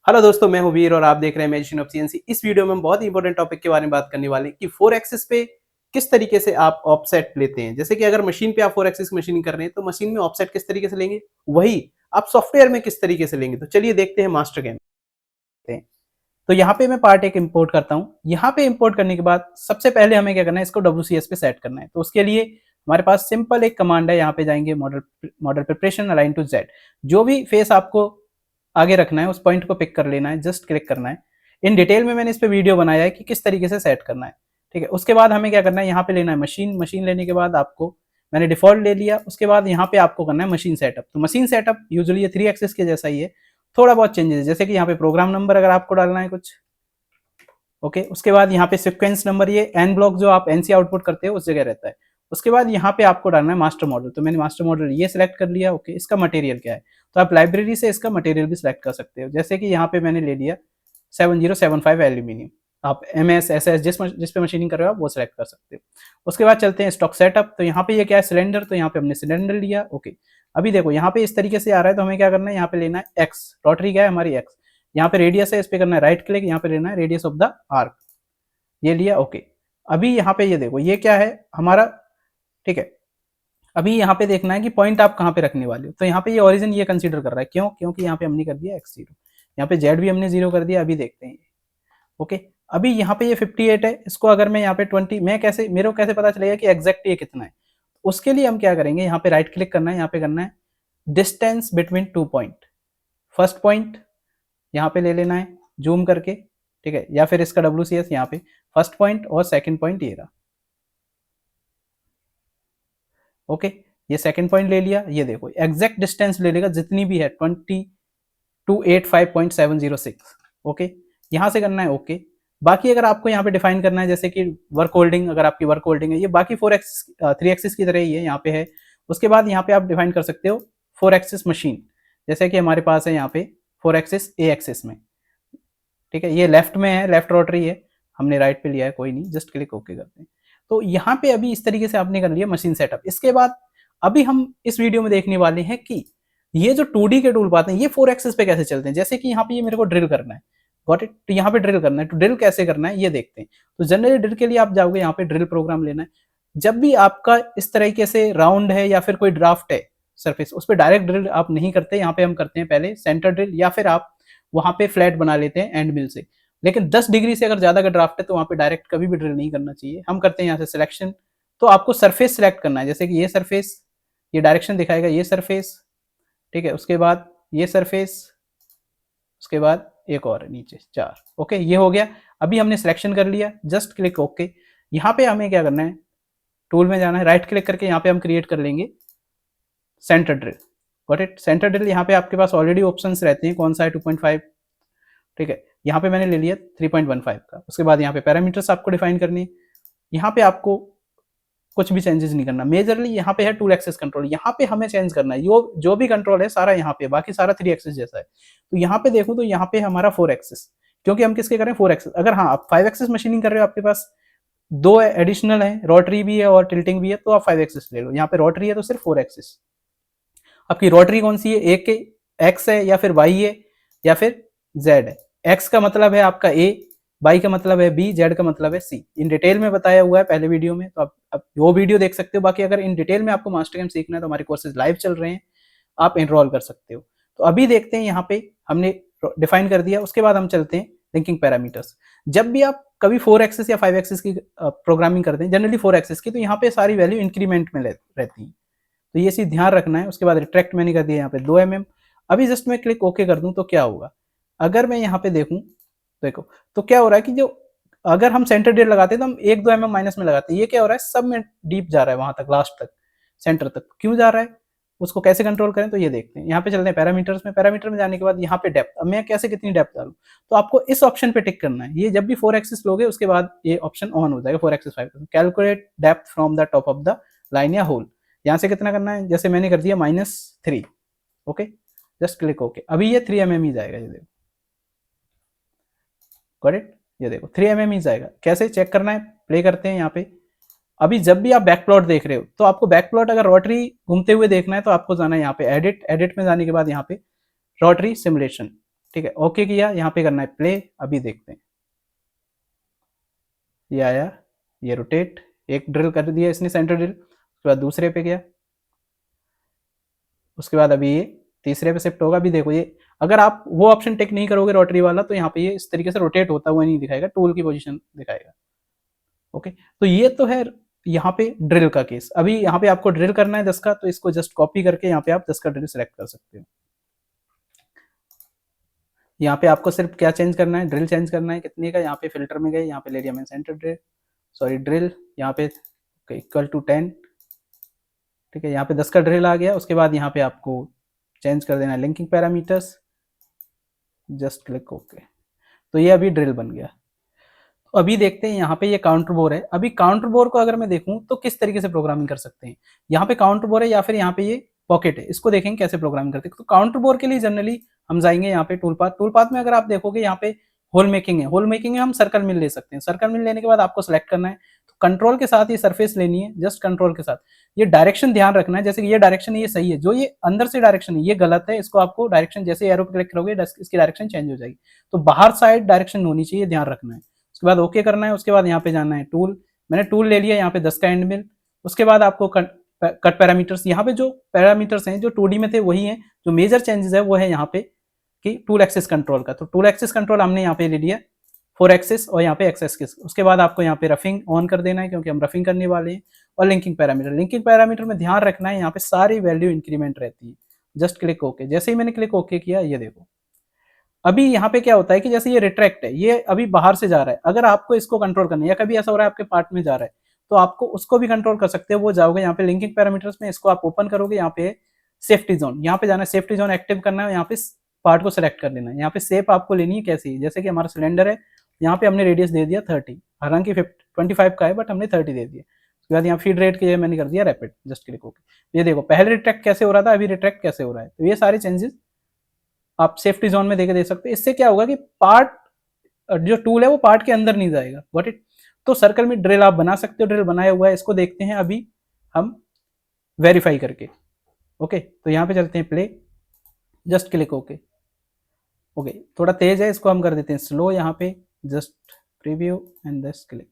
Hello दोस्तों, मैं हूँ वीर और आप देख रहे हैं मैजिशियन ऑफ सीएनसी। इस वीडियो में हम बहुत ही इंपॉर्टेंट टॉपिक के बारे में बात करने वाले हैं कि 4 एक्सिस पे किस तरीके से आप ऑफसेट लेते हैं। जैसे कि अगर मशीन पे आप 4 एक्सिस मशीनिंग कर रहे हैं, तो मशीन में ऑफसेट किस तरीके से लेंगे, वही आप सॉफ्टवेयर में किस तरीके से लेंगे। तो चलिए देखते हैं मास्टर कैम हैं। तो यहाँ पे मैं पार्ट एक इंपोर्ट करता हूँ। यहाँ पे इंपोर्ट करने के बाद सबसे पहले हमें क्या करना है, इसको WCS पे सेट करना है। तो उसके लिए हमारे पास सिंपल एक कमांड है, यहाँ पे जाएंगे model preparation align to Z. जो भी फेस आपको आगे रखना है उस पॉइंट को पिक कर लेना है, जस्ट क्लिक करना है। इन डिटेल में मैंने इस पे वीडियो बनाया है कि किस तरीके से सेट करना है। ठीक है, उसके बाद हमें क्या करना है, यहाँ पे लेना है मशीन लेने के बाद आपको मैंने डिफॉल्ट ले लिया। उसके बाद यहाँ पे आपको करना है मशीन सेटअप। तो मशीन सेटअप यूजुअली ये 3 एक्सिस के जैसा ही है, थोड़ा बहुत चेंजेस है। जैसे कि यहाँ पे प्रोग्राम नंबर अगर आपको डालना है कुछ, ओके। उसके बाद यहाँ पे सीक्वेंस नंबर, ये एन ब्लॉक जो आप एनसी आउटपुट करते हो उस जगह रहता है। उसके बाद यहाँ पे आपको डालना है मास्टर मॉडल। तो मैंने मास्टर मॉडल ये सिलेक्ट कर लिया, ओके। इसका मटेरियल क्या है, तो आप लाइब्रेरी से इसका मटेरियल भी सिलेक्ट कर सकते हो। जैसे कि यहाँ पे मैंने ले लिया 7075 एल्यूमिनियम। आप MS SS जिस पे मशीनिंग कर रहे हो आप वो सिलेक्ट कर सकते हो। उसके बाद चलते हैं स्टॉक सेटअप। तो यहाँ पे ये क्या है, सिलेंडर। तो यहाँ पे हमने सिलेंडर लिया, ओके। अभी देखो यहाँ पे इस तरीके से आ रहा है, तो हमें क्या करना है, यहाँ पे लेना है एक्स। रोटरी क्या है हमारी एक्स। यहाँ पे रेडियस है, इस पे करना है राइट क्लिक, यहाँ पे लेना है रेडियस ऑफ द आर्क। ये लिया, ओके। अभी यहाँ पे ये देखो ये क्या है हमारा, ठीक है। अभी यहाँ पे देखना है कि पॉइंट आप कहाँ पे रखने वाले हो। तो यहाँ पे ये ओरिजिन ये कंसीडर कर रहा है, क्यों, क्योंकि यहाँ पे हमने कर दिया x0, यहाँ पे z भी हमने 0 कर दिया। अभी देखते हैं, ओके। अभी यहाँ पे ये 58 है, इसको अगर मैं यहाँ पे 20, मैं कैसे, मेरे को कैसे पता चलेगा कि एग्जैक्ट ये कितना है। उसके लिए हम क्या करेंगे, यहाँ पे राइट क्लिक करना है, यहाँ पे करना है distance between 2 point. First point यहाँ पे ले लेना है जूम करके, ठीक है, या फिर इसका WCS यहाँ पे फर्स्ट पॉइंट और सेकंड पॉइंट ये रहा, ओके। ये सेकंड पॉइंट ले लिया। ये देखो एग्जैक्ट डिस्टेंस ले लेगा जितनी भी है 2285.706, ओके। यहाँ से करना है, ओके। बाकी अगर आपको यहाँ पे डिफाइन करना है, जैसे कि वर्क होल्डिंग, अगर आपकी वर्क होल्डिंग है, ये बाकी 3 एक्सिस की तरह ही है, यहाँ पे है। उसके बाद यहाँ पे आप डिफाइन कर सकते हो 4 एक्सिस मशीन, जैसे कि हमारे पास है यहाँ पे 4 एक्सिस A एक्सिस में, ठीक है। ये लेफ्ट में है, लेफ्ट रोटरी है, हमने राइट पे लिया है, कोई नहीं, जस्ट क्लिक ओके करते हैं। तो यहाँ पे अभी इस तरीके से आपने कर लिया मशीन सेटअप। इसके बाद अभी हम इस वीडियो में देखने वाले हैं कि ये जो 2D के टूल पाते हैं ये 4 एक्सिस पे कैसे चलते हैं। जैसे कि यहाँ पे ये मेरे को ड्रिल करना है, गॉट इट। तो यहाँ पे ड्रिल करना है, तो ड्रिल कैसे करना है ये देखते हैं। तो जनरली ड्रिल के लिए आप जाओगे, यहाँ पे ड्रिल प्रोग्राम लेना है। जब भी आपका इस तरीके से राउंड है या फिर कोई ड्राफ्ट है सरफेस, उस पर डायरेक्ट ड्रिल आप नहीं करते, यहाँ पे हम करते हैं पहले सेंटर ड्रिल, या फिर आप वहां पे फ्लैट बना लेते हैं एंड मिल से। लेकिन 10 डिग्री से अगर ज्यादा का ड्राफ्ट है तो वहां पे डायरेक्ट कभी भी ड्रिल नहीं करना चाहिए। हम करते हैं यहाँ से सिलेक्शन। तो आपको सरफेस सिलेक्ट करना है, जैसे कि ये सरफेस, ये डायरेक्शन दिखाएगा, ये सरफेस, ठीक है। उसके बाद ये सरफेस, उसके बाद एक और नीचे 4, ओके। ये हो गया। अभी हमने सिलेक्शन कर लिया, जस्ट क्लिक ओके। यहाँ पे हमें क्या करना है, टूल में जाना है, राइट क्लिक करके यहाँ पे हम क्रिएट कर लेंगे centre drill, got it. Centre drill यहाँ पे आपके पास ऑलरेडी ऑप्शंस रहते हैं, कौन सा है 2.5, ठीक है। यहाँ पे मैंने ले लिया 3.15 का। उसके बाद यहाँ पे पैरामीटर्स आपको डिफाइन करनी है। यहाँ पे आपको कुछ भी चेंजेस नहीं करना। मेजरली यहाँ पे है टूल एक्सेस कंट्रोल, यहाँ पे हमें चेंज करना है। जो भी कंट्रोल है सारा यहाँ पे, बाकी सारा 3 एक्सेस जैसा है। तो यहाँ पे देखूँ तो यहाँ पे हमारा 4 एक्सेस, क्योंकि हम किसके करें 4 एक्सेस। अगर हाँ आप 5 एक्सेस मशीनिंग कर रहे हो, आपके पास 2 एडिशनल है, रोटरी भी है और टिल्टिंग भी है, तो आप 5 एक्सेस ले लो। यहाँ पे रोटरी है तो सिर्फ 4 एक्सेस। आपकी रोटरी कौन सी है, एक के एक्स है या फिर वाई है या फिर जेड है। एक्स का मतलब है आपका ए, वाई का मतलब है बी, जेड का मतलब है सी। इन डिटेल में बताया हुआ है पहले वीडियो में, तो आप वो वीडियो देख सकते हो। बाकी अगर इन डिटेल में आपको मास्टर गेम सीखना है तो हमारे कोर्सेज लाइव चल रहे हैं, आप एनरोल कर सकते हो। तो अभी देखते हैं, यहाँ पे हमने डिफाइन कर दिया। उसके बाद हम चलते हैं लिंकिंग पैरामीटर्स। जब भी आप कभी 4 एक्सिस या 5 एक्सिस की प्रोग्रामिंग करते हैं, जनरली 4 एक्सिस की, तो यहाँ पे सारी वैल्यू इंक्रीमेंट में रहती है, तो ये चीज ध्यान रखना है। उसके बाद रिट्रैक्ट मैंने कर दिया यहाँ पे 2 mm। अभी जस्ट मैं क्लिक ओके कर दूं तो क्या होगा, अगर मैं यहाँ पे देखूं, देखो तो क्या हो रहा है कि जो अगर हम सेंटर ड्रिल लगाते हैं तो हम 1-2 mm माइनस में लगाते हैं, ये क्या हो रहा है, सब में डीप जा रहा है, वहां तक लास्ट तक सेंटर तक। क्यों जा रहा है, उसको कैसे कंट्रोल करें, तो ये देखते हैं। यहाँ पे चलते हैं पैरामीटर्स में। पैरामीटर में जाने के बाद यहाँ पे डेप्थ, अब मैं कैसे कितनी डेप्थ डालूं, तो आपको इस ऑप्शन पे टिक करना है। ये जब भी 4 एक्सिस लोगे उसके बाद ये ऑप्शन ऑन हो जाएगा, 4 axis 5 axis. Calculate depth from the top of the line या होल, यहाँ से कितना करना है, जैसे मैंने कर दिया -3, ओके। Just click okay. अभी ये 3 mm ही जाएगा, ये देखो, गॉट इट। ये देखो 3 mm ही जाएगा। कैसे चेक करना है, प्ले करते हैं यहाँ पे। अभी जब भी आप बैक प्लॉट देख रहे हो तो आपको बैक प्लॉट अगर रोटरी घूमते हुए देखना है तो आपको जाना है यहाँ पे एडिट। एडिट में जाने के बाद यहाँ पे रोटरी सिमुलेशन, ठीक है, ओके किया, यहाँ पे करना है प्ले। अभी देखते हैं, ये आया, ये रोटेट, एक ड्रिल कर दिया इसने सेंटर ड्रिल, उसके बाद दूसरे पे गया, उसके बाद अभी ये तीसरे पे शिफ्ट होगा। अभी देखो ये, अगर आप वो ऑप्शन टिक नहीं करोगे रोटरी वाला, तो यहाँ पे ये इस तरीके से रोटेट होता हुआ नहीं दिखाएगा, टूल की पोजीशन दिखाएगा। ओके, तो ये तो है यहाँ पे ड्रिल का केस। अभी यहाँ पे आपको ड्रिल करना है 10 का, तो इसको जस्ट कॉपी करके यहाँ पे आप 10 का ड्रिल सेलेक्ट कर सकते हो। यहाँ पे आपको सिर्फ क्या चेंज करना है, ड्रिल चेंज करना है कितने का। यहाँ पे फिल्टर में गए, यहाँ पे ले लिया मैंने सेंटर ड्रिल, सॉरी ड्रिल, यहाँ पे इक्वल टू 10। ठीक है, यहाँ पे 10 का ड्रिल आ गया। उसके बाद यहाँ पे आपको चेंज कर देना है linking parameters, just click okay. तो ये अभी ड्रिल बन गया। तो अभी देखते हैं यहाँ पे ये काउंटर बोर है। अभी काउंटर बोर को अगर मैं देखूँ तो किस तरीके से प्रोग्रामिंग कर सकते हैं। यहाँ पे काउंटर बोर है या फिर यहाँ पे ये पॉकेट है, इसको देखेंगे कैसे प्रोग्रामिंग करते हैं। तो काउंटर बोर के लिए जनरली हम जाएंगे यहाँ पे टूल पाथ। टूल पाथ में अगर आप देखोगे यहाँ पे होल मेकिंग है, होल मेकिंग में हम सर्कल मिल ले सकते हैं। सर्कल मिल लेने के बाद आपको सेलेक्ट करना है, तो कंट्रोल के साथ ये सरफेस लेनी है, जस्ट कंट्रोल के साथ। ये डायरेक्शन ध्यान रखना है, जैसे कि ये डायरेक्शन ये सही है, जो ये अंदर से डायरेक्शन है ये गलत है। इसको आपको डायरेक्शन जैसे एरो पे क्लिक करोगे इसकी डायरेक्शन चेंज हो जाएगी, तो बाहर साइड डायरेक्शन होनी चाहिए, ध्यान रखना है। उसके बाद ओके करना है। उसके बाद यहाँ पे जाना है टूल, मैंने टूल ले लिया, यहाँ पे 10 का एंड मिल। उसके बाद आपको कट पैरामीटर्स, यहाँ पे जो पैरामीटर्स हैं जो 2D में थे वही हैं, जो मेजर चेंजेस है वो है यहाँ पे कि टूल एक्सिस कंट्रोल का। तो टूल एक्सिस कंट्रोल हमने यहाँ पे ले लिया 4 एक्सिस और यहाँ पे एक्स एक्सिस। उसके बाद आपको यहाँ पे रफिंग ऑन कर देना है क्योंकि हम रफिंग करने वाले हैं। और लिंकिंग पैरामीटर, लिंकिंग पैरामीटर में ध्यान रखना है यहाँ पे सारी वैल्यू इंक्रीमेंट रहती है। Just click okay. जैसे ही मैंने क्लिक ओके किया, ये देखो अभी यहाँ पे क्या होता है कि जैसे ये रिट्रैक्ट है, ये अभी बाहर से जा रहा है। अगर आपको इसको कंट्रोल करना है या कभी ऐसा हो रहा है आपके पार्ट में जा रहा है, तो आपको उसको भी कंट्रोल कर सकते हो। वो जाओगे यहाँ पे लिंकिंग पैरामीटर्स में, इसको आप ओपन करोगे, यहाँ पे सेफ्टी जोन, यहाँ पे जाना है, सेफ्टी जोन एक्टिव करना है, यहाँ पे पार्ट को सिलेक्ट कर लेना है। यहाँ पे शेप आपको लेनी है कैसी, जैसे कि हमारा सिलेंडर है, यहाँ पे हमने रेडियस दे दिया 30, हालांकि 25 का है बट हमने 30 दे दिया। उसके बाद यहाँ फीड रेट के लिए मैंने कर दिया रैपिड, जस्ट क्लिक ओके। ये देखो पहले रिट्रैक्ट कैसे हो रहा था, अभी रिट्रैक्ट कैसे हो रहा है। तो ये सारे चेंजेस आप सेफ्टी जोन में देके दे सकते हैं। इससे क्या होगा कि पार्ट जो टूल है वो पार्ट के अंदर नहीं जाएगा। Got it. तो सर्कल में ड्रिल आप बना सकते हो, ड्रिल बनाया हुआ है, इसको देखते हैं अभी हम वेरीफाई करके। ओके, तो यहाँ पे चलते हैं play, just click okay. Okay, थोड़ा तेज है, इसको हम कर देते हैं स्लो। यहाँ पे just preview and just click.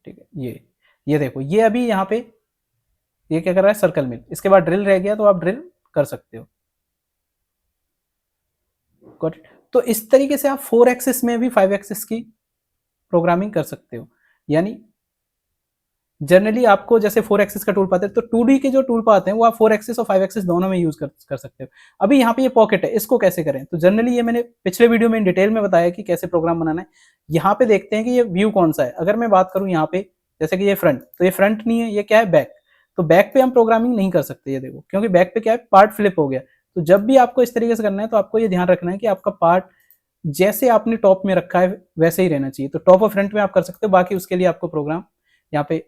ठीक है, ये देखो ये अभी यहाँ पे ये क्या कर रहा है, सर्कल में। इसके बाद ड्रिल रह गया, तो आप ड्रिल कर सकते हो। Got it. तो इस तरीके से आप 4 एक्सिस में भी 5 एक्सिस की प्रोग्रामिंग कर सकते हो। यानी जनरली आपको जैसे 4 एक्सिस का टूल पाथ है, तो 2D के जो टूल पाथ हैं वो आप 4 एक्सिस और 5 एक्सिस दोनों में यूज कर सकते हो। अभी यहाँ पे ये पॉकेट है, इसको कैसे करें, तो जनरली ये मैंने पिछले वीडियो में डिटेल में बताया कि कैसे प्रोग्राम बनाना है। यहाँ पे देखते हैं कि ये व्यू कौन सा है। अगर मैं बात करूँ यहाँ पे, जैसे कि ये फ्रंट, तो ये फ्रंट नहीं है, ये क्या है बैक। तो बैक पे हम प्रोग्रामिंग नहीं कर सकते, ये देखो, क्योंकि बैक पे क्या है, पार्ट फ्लिप हो गया। तो जब भी आपको इस तरीके से करना है, तो आपको ये ध्यान रखना है कि आपका पार्ट जैसे आपने टॉप में रखा है वैसे ही रहना चाहिए। तो टॉप और फ्रंट में आप कर सकते हो, बाकी उसके लिए आपको प्रोग्राम यहाँ पे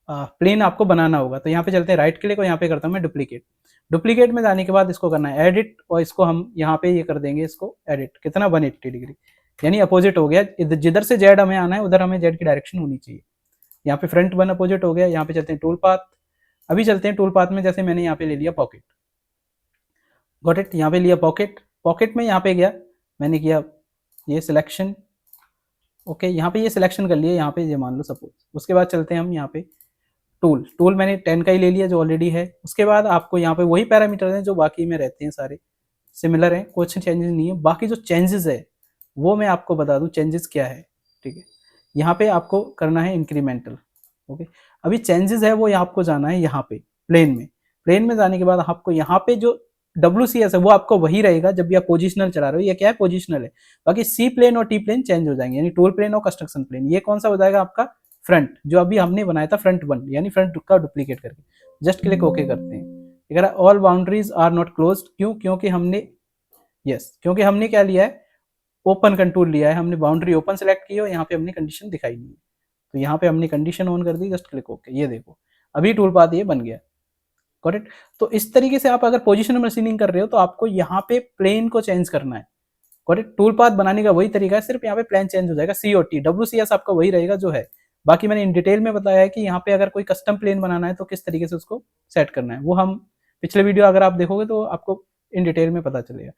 प्लेन आपको बनाना होगा। तो यहाँ पे चलते हैं राइट क्लिक और यहाँ पे करता हूँ मैं डुप्लीकेट। डुप्लीकेट में जाने के बाद इसको करना है एडिट, और इसको हम यहाँ पे ये कर देंगे, इसको एडिट कितना 180 डिग्री, यानी अपोजिट हो गया। जिधर से जेड हमें आना है उधर हमें जेड की डायरेक्शन होनी चाहिए। यहाँ पे फ्रंट 1 अपोजिट हो गया। यहाँ पे चलते हैं टूल पाथ। अभी चलते हैं टूल पाथ में, जैसे मैंने यहाँ पे ले लिया पॉकेट। Got it. यहाँ पे लिया पॉकेट, पॉकेट में यहाँ पे गया, मैंने किया ये सिलेक्शन। ओके, यहाँ पे ये सिलेक्शन कर लिया, यहाँ पे ये मान लो सपोज। उसके बाद चलते हैं हम यहाँ पे टूल, टूल मैंने 10 का ही ले लिया जो ऑलरेडी है। उसके बाद आपको यहाँ पे वही पैरामीटर हैं जो बाकी में रहते हैं, सारे सिमिलर हैं, कुछ चेंजेस नहीं है। बाकी जो चेंजेस है वो मैं आपको बता दूं चेंजेस क्या है। ठीक है, यहाँ पे आपको करना है इंक्रीमेंटल। ओके, अभी चेंजेस है वो आपको जाना है यहाँ पे प्लेन में। प्लेन में जाने के बाद आपको यहाँ पे जो WCS है वो आपको वही रहेगा जब भी आप पोजिशनल चला रहे हो। ये क्या है, पोजिशनल है। बाकी सी प्लेन और टी प्लेन चेंज हो जाएंगे, यानी टूल प्लेन और कंस्ट्रक्शन प्लेन। ये कौन सा हो जाएगा आपका, फ्रंट, जो अभी हमने बनाया था फ्रंट 1, यानी फ्रंट का डुप्लीकेट करके। जस्ट क्लिक ओके करते हैं। अगर all boundaries are not closed, क्यों, क्योंकि हमने क्योंकि हमने क्या लिया है, ओपन कंटूर लिया है। हमने बाउंड्री ओपन सेलेक्ट की और यहाँ पे हमने कंडीशन दिखाई नहीं है, तो यहाँ पे हमने कंडीशन ऑन कर दी। Just click okay. ये देखो अभी टूल पाथ ये बन गया। Got it. तो इस तरीके से आप अगर पोजिशनल मशीनिंग कर रहे हो तो आपको यहाँ पे प्लेन को चेंज करना है। Got it. टूल पाथ बनाने का वही तरीका है, सिर्फ यहाँ पे प्लेन चेंज हो जाएगा। सी और टी, WCS आपका वही रहेगा जो है। बाकी मैंने इन डिटेल में बताया है कि यहाँ पे अगर कोई कस्टम प्लेन बनाना है तो किस तरीके से उसको सेट करना है, वो हम पिछले वीडियो अगर आप देखोगे तो आपको इन डिटेल में पता चलेगा।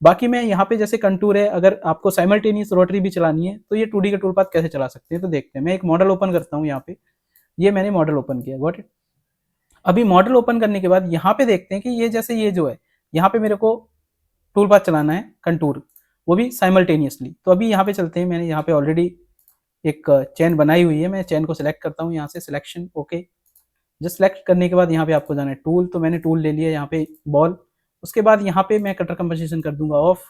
बाकी मैं यहाँ पे जैसे कंटूर है, अगर आपको साइमल्टेनियस रोटरी भी चलानी है तो ये 2D का टूल पाथ कैसे चला सकते हैं तो देखते हैं। मैं एक मॉडल ओपन करता हूँ यहाँ पे, ये मैंने मॉडल ओपन किया, गॉट इट। अभी मॉडल ओपन करने के बाद यहाँ पे देखते हैं कि ये जैसे ये जो है यहाँ पे मेरे को टूल पाथ चलाना है कंटूर, वो भी साइमल्टेनियसली। तो अभी यहाँ पे चलते हैं, मैंने यहाँ पे ऑलरेडी एक चेन बनाई हुई है, मैं चेन को सिलेक्ट करता हूँ यहाँ से, सिलेक्शन ओके। जस्ट सिलेक्ट करने के बाद यहाँ पे आपको जाना है टूल, तो मैंने टूल ले लिया यहाँ पे बॉल। उसके बाद यहाँ पे मैं कटर कंपोजिशन कर दूंगा ऑफ।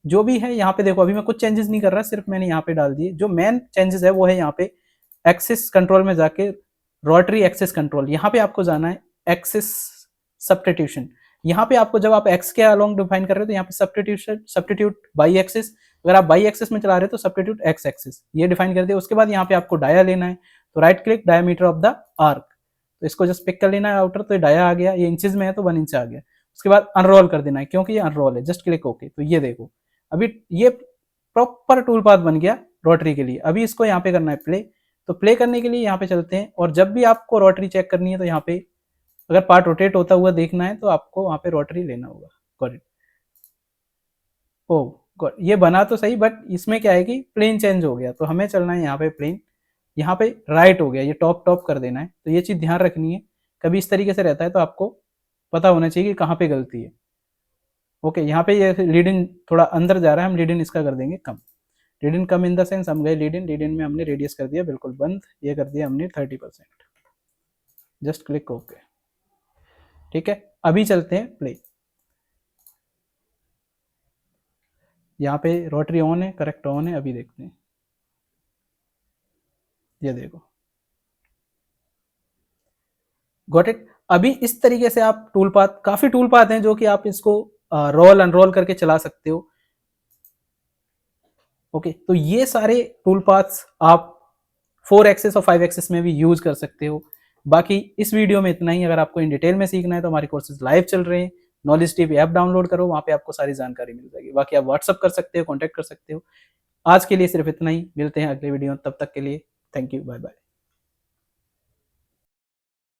जो भी है यहाँ पे देखो, अभी मैं कुछ चेंजेस नहीं कर रहा, सिर्फ मैंने यहाँ पे डाल दिए। जो मेन चेंजेस है वो है यहाँ पे एक्सिस कंट्रोल में जाके रोटरी एक्सिस कंट्रोल, यहाँ पे आपको जाना है एक्सिस सब्स्टिट्यूशन। यहाँ पे आपको जब आप एक्स के अलोंग डिफाइन कर रहे हो तो यहाँ पे सब्स्टिट्यूट बाई एक्सिस, अगर आप बाई एक्सिस में चला रहे हो तो सब्स्टिट्यूट एक्स एक्सिस, ये डिफाइन कर दिया। उसके बाद यहाँ पे आपको डाया लेना है, तो right click diameter of the arc, तो इसको जस्ट पिक कर लेना है आउटर, तो ये डाया आ गया, ये इंचेस में है तो 1 इंच आ गया। उसके बाद अनरोल कर देना है, क्योंकि ये अनरोल है, जस्ट क्लिक ओके। तो ये देखो अभी ये प्रॉपर टूल पाथ बन गया रोटरी के लिए। अभी इसको यहाँ पे करना है प्ले, तो प्ले करने के लिए यहाँ पे चलते हैं, और जब भी आपको रोटरी चेक करनी है तो यहाँ पे अगर पार्ट रोटेट होता हुआ देखना है तो आपको वहाँ पे रोटरी लेना होगा। Got it. ओ गॉट, ये बना तो सही, बट इसमें क्या है कि प्लेन चेंज हो गया, तो हमें चलना है यहाँ पे प्लेन, यहाँ पे राइट हो गया, ये टॉप टॉप कर देना है। तो ये चीज़ ध्यान रखनी है, कभी इस तरीके से रहता है तो आपको पता होना चाहिए कि कहाँ पे गलती है। ओके, यहाँ पे ये लीड इन थोड़ा अंदर जा रहा है, हम लीड इन इसका कर देंगे कम। लीड इन कम इन द सेंस हम गए लीड इन में हमने रेडियस कर दिया बिल्कुल बंद, ये कर दिया हमने 30%। जस्ट क्लिक ओके, ठीक है। अभी चलते हैं प्ले, यहाँ पे रोटरी ऑन है, करेक्ट ऑन है। अभी देखते हैं, ये देखो गॉट इट। अभी इस तरीके से आप टूल पाथ, काफी टूल पाथ हैं जो कि आप इसको रोल अनरोल करके चला सकते हो। ओके, तो ये सारे टूल पाथ्स आप 4 एक्सिस और 5 एक्सिस में भी यूज कर सकते हो। बाकी इस वीडियो में इतना ही। अगर आपको इन डिटेल में सीखना है तो हमारे कोर्सेज लाइव चल रहे हैं, नॉलेज टीवी ऐप डाउनलोड करो, वहां पे आपको सारी जानकारी मिल जाएगी। बाकी आप व्हाट्सअप कर सकते हो, कॉन्टैक्ट कर सकते हो। आज के लिए सिर्फ इतना ही, मिलते हैं अगले वीडियो, तब तक के लिए थैंक यू, बाय बाय।